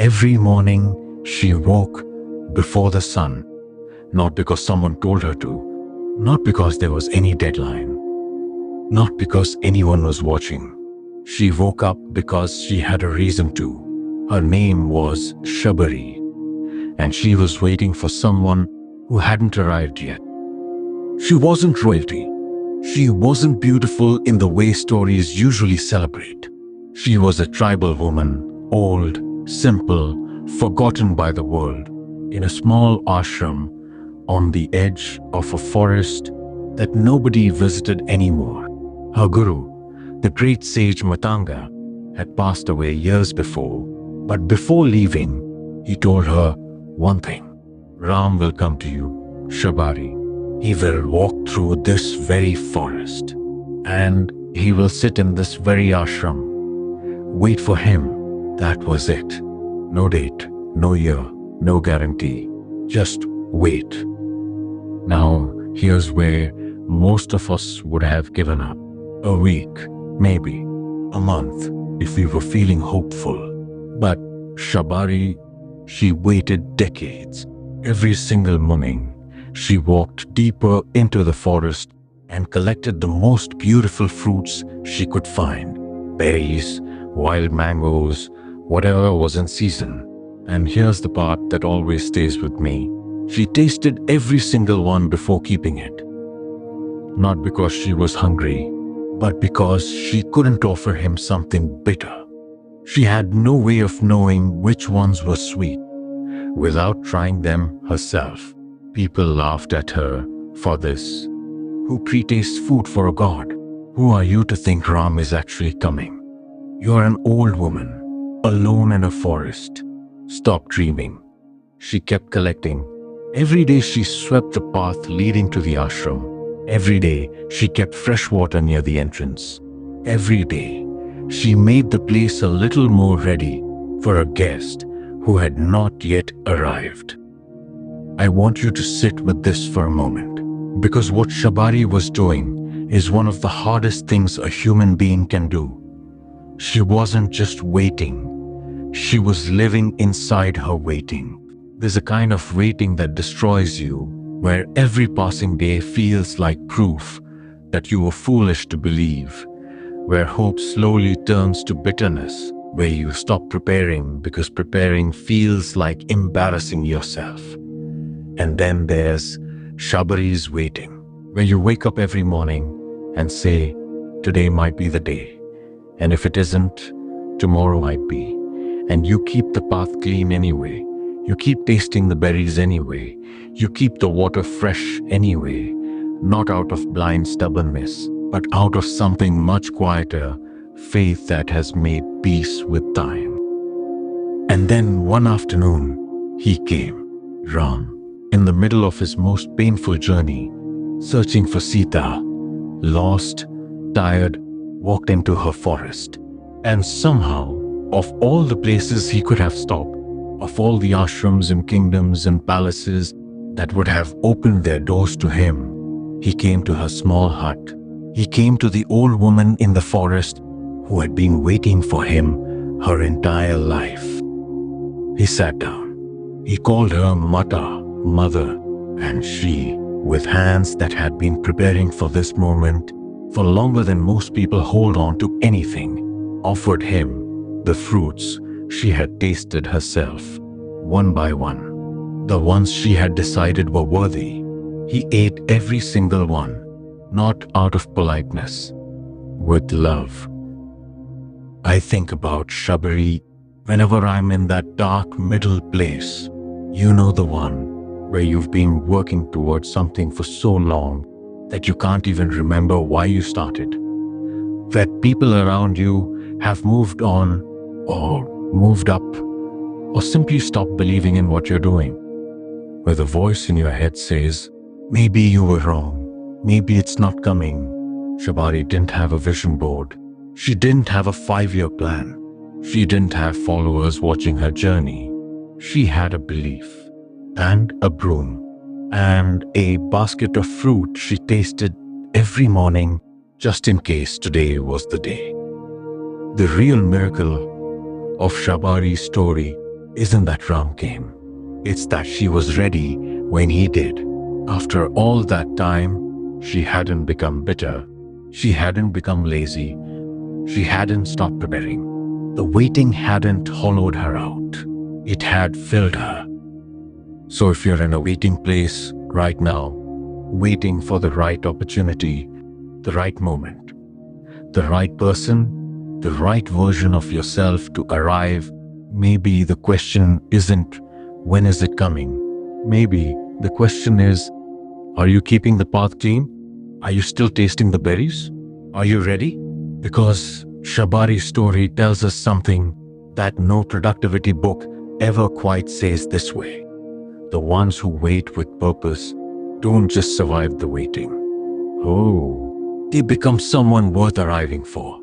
Every morning, she woke before the sun, not because someone told her to, not because there was any deadline, not because anyone was watching. She woke up because she had a reason to. Her name was Shabari, and she was waiting for someone who hadn't arrived yet. She wasn't royalty. She wasn't beautiful in the way stories usually celebrate. She was a tribal woman, old, simple, forgotten by the world, in a small ashram on the edge of a forest that nobody visited anymore. Her guru, the great sage Matanga, had passed away years before, but before leaving, he told her one thing: Ram will come to you, Shabari. He will walk through this very forest, and he will sit in this very ashram. Wait for him. That was it. No date, no year, no guarantee. Just wait. Now, here's where most of us would have given up. A week, maybe a month, if we were feeling hopeful. But Shabari, she waited decades. Every single morning, she walked deeper into the forest and collected the most beautiful fruits she could find. Berries, wild mangoes, whatever was in season. And here's the part that always stays with me. She tasted every single one before keeping it. Not because she was hungry, but because she couldn't offer him something bitter. She had no way of knowing which ones were sweet without trying them herself. People laughed at her for this. Who pretastes food for a god? Who are you to think Ram is actually coming? You're an old woman, alone in a forest. Stop dreaming. She kept collecting. Every day she swept the path leading to the ashram. Every day she kept fresh water near the entrance. Every day she made the place a little more ready for a guest who had not yet arrived. I want you to sit with this for a moment, because what Shabari was doing is one of the hardest things a human being can do. She wasn't just waiting, she was living inside her waiting. There's a kind of waiting that destroys you, where every passing day feels like proof that you were foolish to believe, where hope slowly turns to bitterness, where you stop preparing because preparing feels like embarrassing yourself. And then there's Shabari's waiting, where you wake up every morning and say, today might be the day, and if it isn't, tomorrow might be. And you keep the path clean anyway. You keep tasting the berries anyway. You keep the water fresh anyway, not out of blind stubbornness, but out of something much quieter, faith that has made peace with time. And then one afternoon, he came, Ram, in the middle of his most painful journey, searching for Sita, lost, tired, walked into her forest. And somehow, of all the places he could have stopped, of all the ashrams and kingdoms and palaces that would have opened their doors to him, he came to her small hut. He came to the old woman in the forest who had been waiting for him her entire life. He sat down. He called her Mata, mother, and she, with hands that had been preparing for this moment for longer than most people hold on to anything, offered him the fruits she had tasted herself, one by one. The ones she had decided were worthy. He ate every single one, not out of politeness, with love. I think about Shabari whenever I'm in that dark middle place. You know, the one where you've been working towards something for so long that you can't even remember why you started. That people around you have moved on, or moved up, or simply stopped believing in what you're doing. Where the voice in your head says, maybe you were wrong, maybe it's not coming. Shabari didn't have a vision board. She didn't have a 5-year plan. She didn't have followers watching her journey. She had a belief, and a broom, and a basket of fruit she tasted every morning just in case today was the day. The real miracle of Shabari's story isn't that Ram came. It's that she was ready when he did. After all that time, she hadn't become bitter. She hadn't become lazy. She hadn't stopped preparing. The waiting hadn't hollowed her out. It had filled her. So if you're in a waiting place right now, waiting for the right opportunity, the right moment, the right person, the right version of yourself to arrive, maybe the question isn't when is it coming? Maybe the question is, are you keeping the path clean? Are you still tasting the berries? Are you ready? Because Shabari's story tells us something that no productivity book ever quite says this way. The ones who wait with purpose don't just survive the waiting. Oh, they become someone worth arriving for.